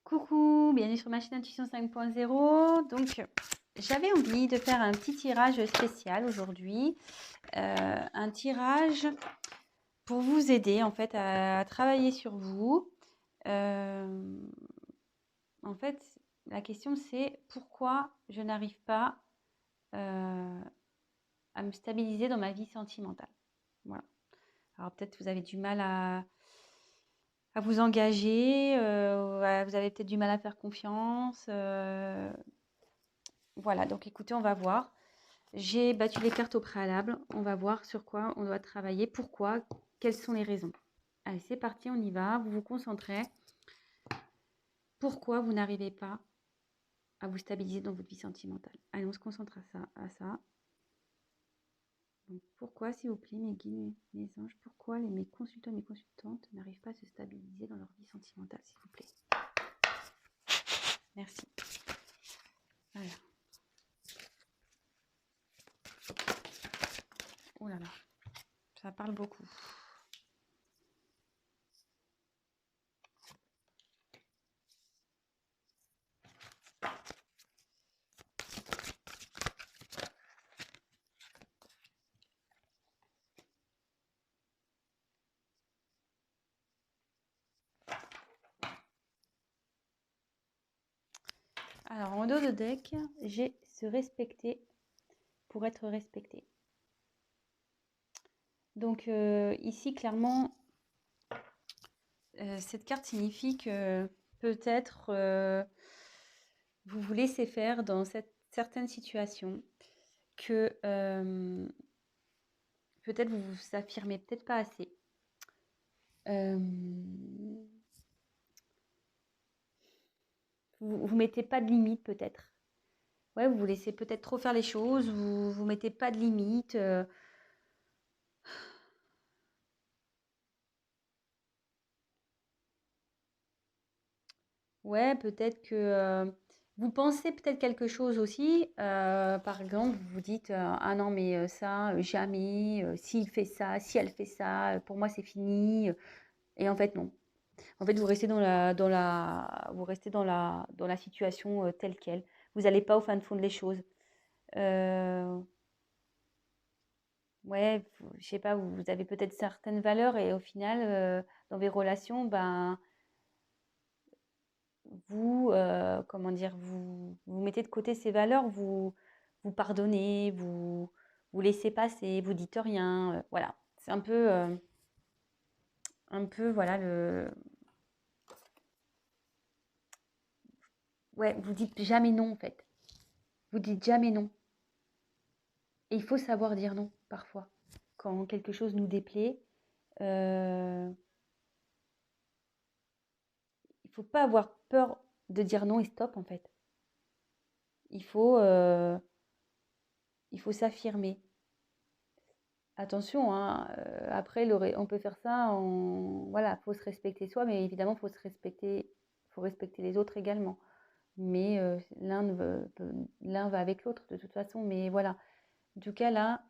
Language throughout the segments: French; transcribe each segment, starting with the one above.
Coucou, bienvenue sur ma chaîne Intuition 5.0. Donc, j'avais envie de faire un petit tirage spécial aujourd'hui. Un tirage pour vous aider en fait à travailler sur vous. En fait, la question c'est pourquoi je n'arrive pas à me stabiliser dans ma vie sentimentale. Voilà. Alors peut-être vous avez du mal à vous engager, vous avez peut-être du mal à faire confiance. Voilà, donc écoutez, on va voir. J'ai battu les cartes au préalable. On va voir sur quoi on doit travailler, pourquoi, quelles sont les raisons. Allez, c'est parti, on y va. Vous vous concentrez. Pourquoi vous n'arrivez pas à vous stabiliser dans votre vie sentimentale? Allez, on se concentre à ça. Donc, pourquoi, s'il vous plaît, mes guides, mes anges, pourquoi mes consultants et mes consultantes n'arrivent pas à se stabiliser dans leur vie sentimentale, s'il vous plaît? Merci. Voilà. Oh là là, ça parle beaucoup. Alors, en dos de deck, j'ai se respecter pour être respecté. Donc, ici, clairement, cette carte signifie que peut-être vous vous laissez faire dans certaines situations, que peut-être vous vous affirmez peut-être pas assez. Vous mettez pas de limite peut-être. Ouais, vous vous laissez peut-être trop faire les choses, vous mettez pas de limite. Ouais, peut-être que vous pensez peut-être quelque chose aussi. Par exemple, vous vous dites ah non mais ça jamais. S'il fait ça, si elle fait ça, pour moi c'est fini. Et en fait non. En fait, vous restez vous restez dans la situation telle quelle. Vous n'allez pas au fin de fond des choses. Euh, ouais, je sais pas, vous avez peut-être certaines valeurs et au final, dans vos relations, ben vous, comment dire, vous mettez de côté ces valeurs, vous pardonnez, vous laissez passer, vous dites rien. Voilà, c'est un peu, voilà le. Ouais, vous dites jamais non en fait. Vous dites jamais non. Et il faut savoir dire non parfois. Quand quelque chose nous déplaît, euh, il faut pas avoir peur de dire non et stop en fait. Il faut, euh, il faut s'affirmer. Attention, hein, après, on peut faire ça, voilà, faut se respecter soi, mais évidemment, faut respecter les autres également. Mais l'un va avec l'autre de toute façon. Mais voilà, en tout cas là,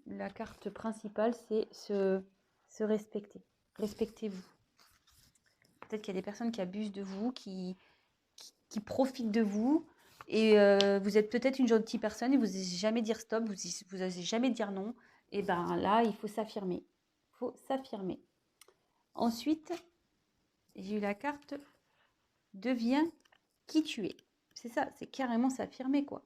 la carte principale, c'est se respecter. Respectez-vous. Peut-être qu'il y a des personnes qui abusent de vous, qui profitent de vous. Et vous êtes peut-être une gentille personne et vous n'osez jamais dire stop, vous n'osez jamais dire non. Et ben là, il faut s'affirmer. Il faut s'affirmer. Ensuite, j'ai eu la carte deviens qui tu es. C'est ça, c'est carrément s'affirmer quoi.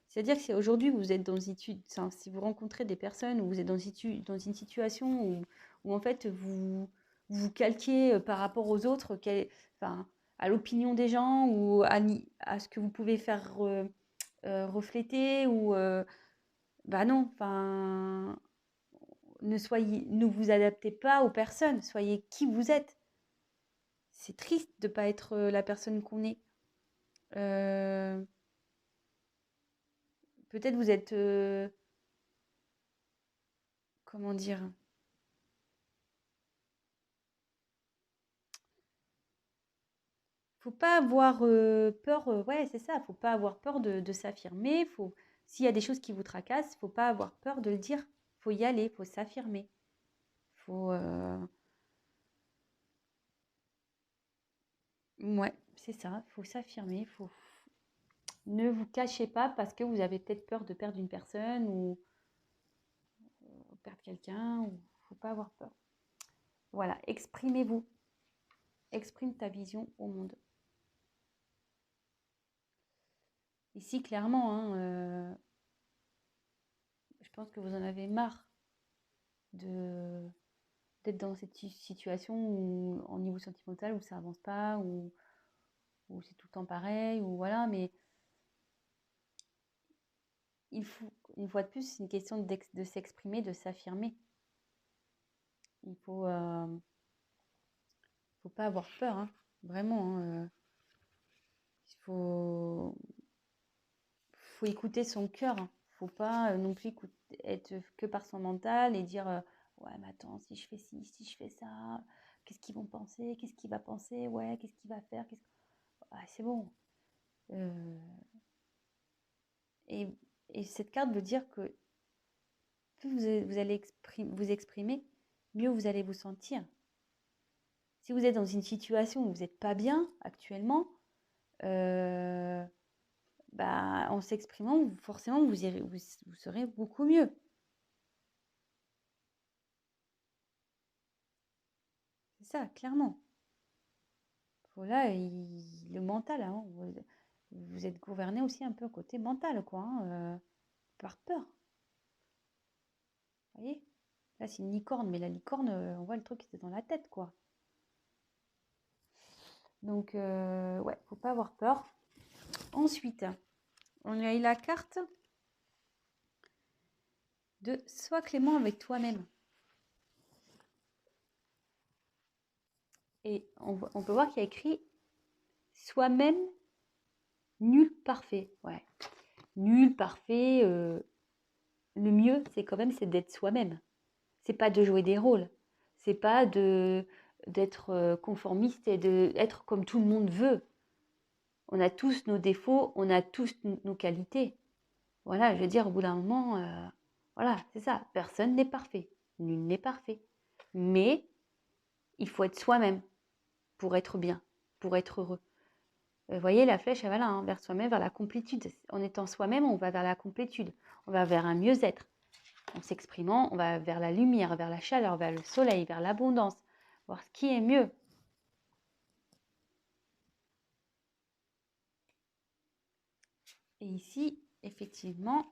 C'est-à-dire que si aujourd'hui vous êtes dans une si vous rencontrez des personnes ou vous êtes dans une situation où en fait vous calquez par rapport aux autres, enfin, à l'opinion des gens ou à ce que vous pouvez faire refléter ou bah non, enfin ne vous adaptez pas aux personnes, soyez qui vous êtes. C'est triste de ne pas être la personne qu'on est. Peut-être vous êtes comment dire? Faut pas avoir peur, ouais, c'est ça, faut pas avoir peur de s'affirmer. S'il y a des choses qui vous tracassent, faut pas avoir peur de le dire. Faut y aller, faut s'affirmer. Faut, ouais, c'est ça, il faut s'affirmer, ne vous cachez pas parce que vous avez peut-être peur de perdre une personne ou perdre quelqu'un, ou faut pas avoir peur. Voilà, exprimez-vous. Exprime ta vision au monde. Ici, clairement, hein, je pense que vous en avez marre d'être dans cette situation où, en niveau sentimental, où ça avance pas, où c'est tout le temps pareil, ou voilà, mais il faut, une fois de plus, c'est une question de s'exprimer, de s'affirmer. Il faut pas avoir peur, hein, vraiment. Hein, il faut écouter son cœur. Hein. Faut pas non plus être que par son mental et dire ouais, mais attends, si je fais ci, si je fais ça, qu'est-ce qu'ils vont penser, qu'est-ce qu'il va penser, ouais, qu'est-ce qu'il va faire, ah, c'est bon. Et, et cette carte veut dire que plus vous allez vous exprimer, mieux vous allez vous sentir. Si vous êtes dans une situation où vous n'êtes pas bien actuellement, bah, en s'exprimant, forcément, vous serez beaucoup mieux. C'est ça, clairement. Voilà, le mental, hein, vous êtes gouverné aussi un peu côté mental, quoi, hein, par peur. Vous voyez? Là, c'est une licorne, mais la licorne, on voit le truc qui était dans la tête, quoi. Donc, ouais, faut pas avoir peur. Ensuite, on a eu la carte de sois clément avec toi-même. Et on peut voir qu'il y a écrit soi-même nul parfait. Ouais. Nul parfait. Le mieux, c'est quand même d'être soi-même. C'est pas de jouer des rôles. C'est pas d'être conformiste et d'être comme tout le monde veut. On a tous nos défauts, on a tous nos qualités. Voilà, je veux dire, au bout d'un moment, voilà, c'est ça. Personne n'est parfait. Nul n'est parfait. Mais il faut être soi-même pour être bien, pour être heureux. Vous voyez, la flèche, elle va là, hein, vers soi-même, vers la complétude. En étant soi-même, on va vers la complétude. On va vers un mieux-être. En s'exprimant, on va vers la lumière, vers la chaleur, vers le soleil, vers l'abondance. Voir ce qui est mieux. Et ici, effectivement,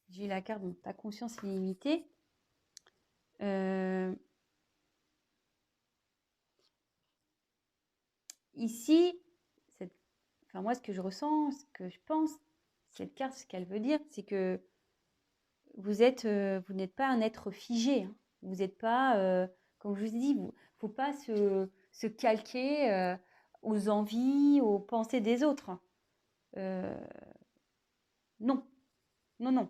j'ai la carte de ta conscience illimitée. Ici, enfin moi, ce que je ressens, ce que je pense, cette carte, ce qu'elle veut dire, c'est que vous n'êtes pas un être figé. Hein. Vous n'êtes pas, comme je vous ai dit, il ne faut pas se calquer aux envies, aux pensées des autres. Non, non, non.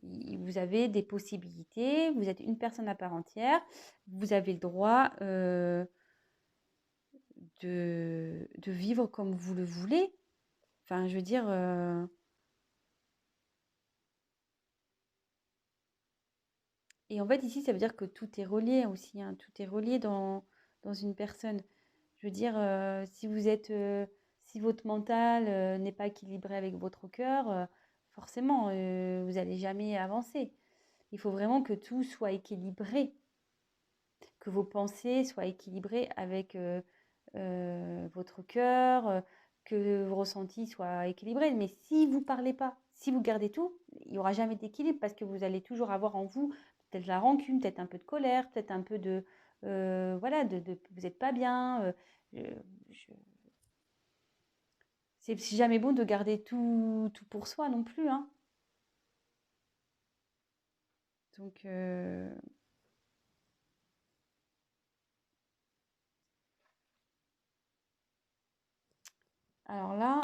Vous avez des possibilités, vous êtes une personne à part entière, vous avez le droit de vivre comme vous le voulez. Enfin, je veux dire, et en fait, ici, ça veut dire que tout est relié aussi, hein, tout est relié dans une personne. Je veux dire, si votre mental n'est pas équilibré avec votre cœur, forcément, vous n'allez jamais avancer. Il faut vraiment que tout soit équilibré, que vos pensées soient équilibrées avec votre cœur, que vos ressentis soient équilibrés. Mais si vous ne parlez pas, si vous gardez tout, il n'y aura jamais d'équilibre parce que vous allez toujours avoir en vous peut-être la rancune, peut-être un peu de colère, peut-être un peu voilà, vous n'êtes pas bien. C'est jamais bon de garder tout pour soi non plus. Hein. Donc, alors là,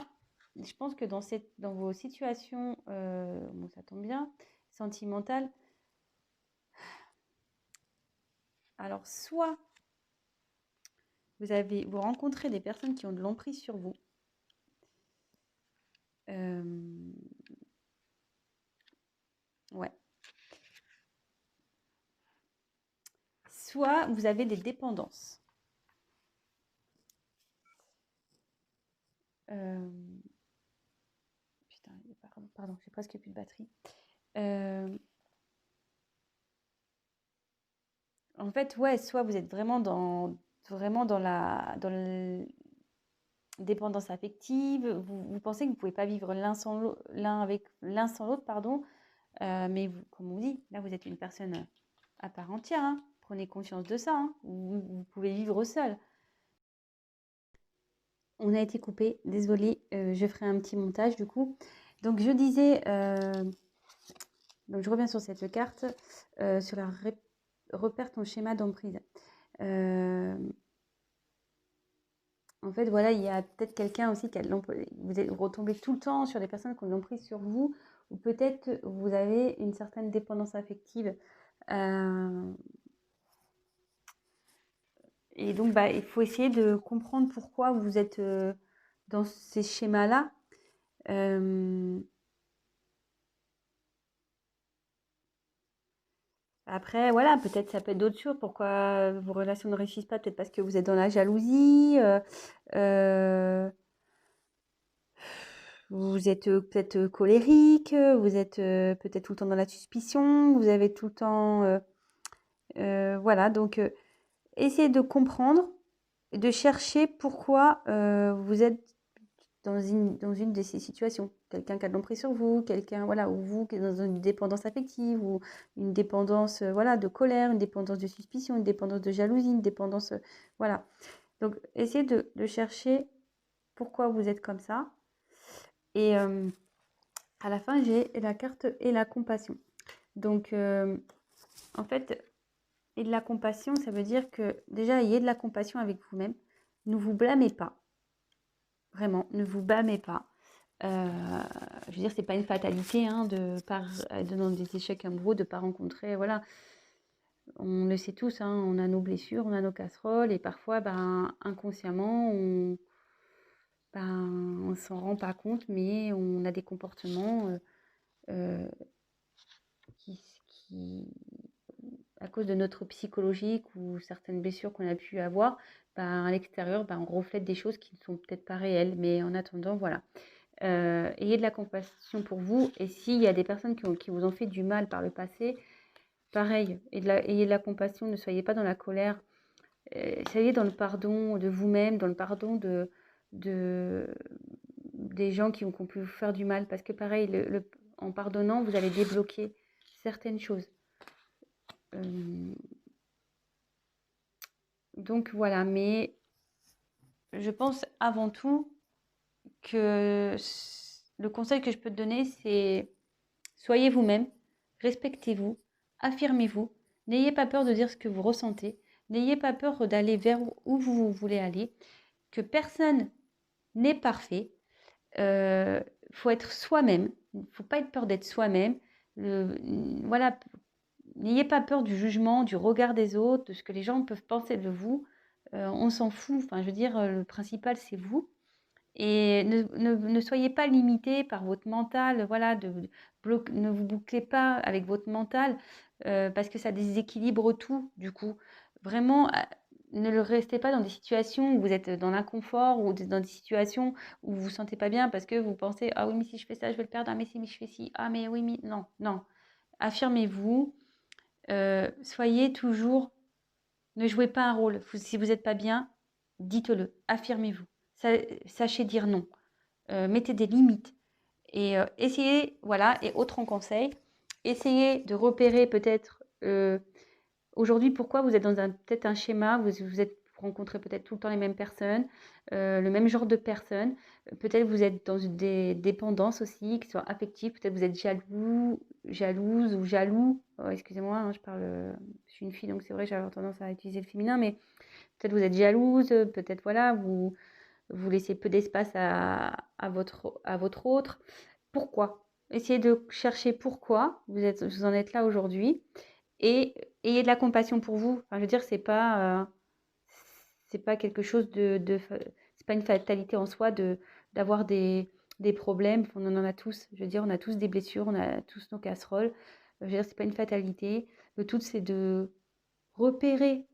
je pense que dans vos situations, bon, ça tombe bien, sentimentales, alors soit vous rencontrez des personnes qui ont de l'emprise sur vous. Ouais. soit vous avez des dépendances. Putain, pardon, j'ai presque plus de batterie. En fait, ouais, soit vous êtes vraiment dans la dépendance affective, vous pensez que vous pouvez pas vivre l'un sans l'autre, pardon. Mais comme on dit, là vous êtes une personne à part entière, hein. Prenez conscience de ça, hein. Vous pouvez vivre seul. On a été coupé, désolée, je ferai un petit montage du coup. Donc je disais, donc je reviens sur cette carte, sur la repère ton schéma d'emprise. En fait, voilà, il y a peut-être quelqu'un aussi qui a vous retombez tout le temps sur des personnes qui ont l'emprise sur vous, ou peut-être vous avez une certaine dépendance affective. Et donc, bah, il faut essayer de comprendre pourquoi vous êtes dans ces schémas-là. Après, voilà, peut-être ça peut être d'autres choses. Pourquoi vos relations ne réussissent pas? Peut-être parce que vous êtes dans la jalousie. Vous êtes peut-être colérique. Vous êtes peut-être tout le temps dans la suspicion. Vous avez tout le temps... voilà, donc essayez de comprendre et de chercher pourquoi vous êtes dans une de ces situations. Quelqu'un qui a de l'emprise sur vous, quelqu'un, voilà, ou vous qui est dans une dépendance affective, ou une dépendance, voilà, de colère, une dépendance de suspicion, une dépendance de jalousie, une dépendance, voilà. Donc, essayez de chercher pourquoi vous êtes comme ça. Et à la fin, j'ai la carte et la compassion. Donc, en fait, et de la compassion, ça veut dire que déjà, ayez de la compassion avec vous-même. Ne vous blâmez pas. Vraiment, ne vous blâmez pas. Je veux dire, c'est pas une fatalité hein, dans des échecs amoureux de ne pas rencontrer. Voilà, on le sait tous, hein, on a nos blessures, on a nos casseroles, et parfois, ben, inconsciemment, on s'en rend pas compte, mais on a des comportements qui, à cause de notre psychologique ou certaines blessures qu'on a pu avoir, ben, à l'extérieur, ben, on reflète des choses qui ne sont peut-être pas réelles. Mais en attendant, voilà. Ayez de la compassion pour vous. Et s'il y a des personnes qui vous ont fait du mal par le passé, pareil, ayez de la compassion. Ne soyez pas dans la colère. Soyez dans le pardon de vous-même, dans le pardon des gens qui ont pu vous faire du mal. Parce que pareil, en pardonnant, vous allez débloquer certaines choses. Donc voilà, mais je pense avant tout que le conseil que je peux te donner, c'est soyez vous-même, respectez-vous, affirmez-vous, n'ayez pas peur de dire ce que vous ressentez, n'ayez pas peur d'aller vers où vous voulez aller, que personne n'est parfait, faut être soi-même, il ne faut pas être peur d'être soi-même, voilà, n'ayez pas peur du jugement, du regard des autres, de ce que les gens peuvent penser de vous, on s'en fout, enfin je veux dire, le principal c'est vous. Et ne soyez pas limité par votre mental, voilà, ne vous bouclez pas avec votre mental parce que ça déséquilibre tout, du coup. Vraiment, ne restez pas dans des situations où vous êtes dans l'inconfort ou dans des situations où vous ne vous sentez pas bien parce que vous pensez, ah oui, mais si je fais ça, je vais le perdre, ah mais si mais je fais ci, ah mais oui, mais non, non. Affirmez-vous, soyez toujours, ne jouez pas un rôle. Si vous n'êtes pas bien, dites-le, affirmez-vous. Sachez dire non. Mettez des limites et essayez, voilà, et autre en conseil, essayez de repérer peut-être aujourd'hui pourquoi vous êtes dans peut-être un schéma, vous rencontrez peut-être tout le temps les mêmes personnes, le même genre de personnes, peut-être vous êtes dans des dépendances aussi, qui soient affectives, peut-être vous êtes jalouse ou jaloux, excusez-moi, hein, je suis une fille donc c'est vrai j'avais tendance à utiliser le féminin, mais peut-être vous êtes jalouse, peut-être voilà, vous laissez peu d'espace à votre autre. Pourquoi? Essayez de chercher pourquoi vous en êtes là aujourd'hui et ayez de la compassion pour vous. Enfin, je veux dire, c'est pas quelque chose c'est pas une fatalité en soi d'avoir des problèmes. On en a tous. Je veux dire, on a tous des blessures, on a tous nos casseroles. Je veux dire, c'est pas une fatalité. Le tout, c'est de repérer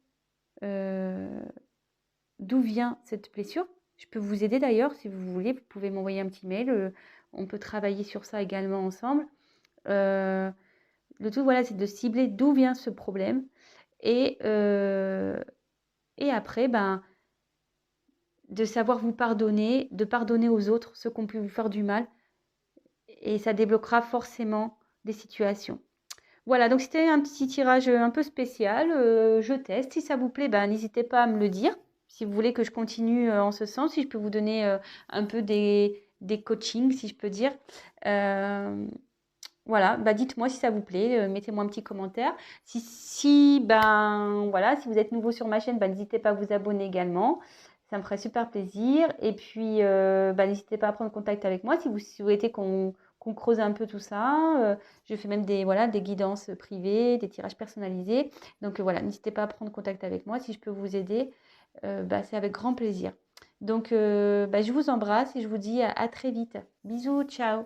d'où vient cette blessure. Je peux vous aider d'ailleurs, si vous voulez, vous pouvez m'envoyer un petit mail, on peut travailler sur ça également ensemble. Le tout, voilà, c'est de cibler d'où vient ce problème et après, ben, de savoir vous pardonner, de pardonner aux autres ceux qui ont pu vous faire du mal et ça débloquera forcément des situations. Voilà, donc c'était un petit tirage un peu spécial. Je teste. Si ça vous plaît, ben, n'hésitez pas à me le dire. Si vous voulez que je continue en ce sens, si je peux vous donner un peu des coachings, si je peux dire. Voilà, bah dites-moi si ça vous plaît, mettez-moi un petit commentaire. Ben voilà, si vous êtes nouveau sur ma chaîne, ben, n'hésitez pas à vous abonner également. Ça me ferait super plaisir. Et puis, bah, n'hésitez pas à prendre contact avec moi si vous souhaitez qu'on creuse un peu tout ça. Je fais même des guidances privées, des tirages personnalisés. Donc voilà, n'hésitez pas à prendre contact avec moi. Si je peux vous aider, bah, c'est avec grand plaisir. Donc, bah, je vous embrasse et je vous dis à très vite. Bisous, ciao.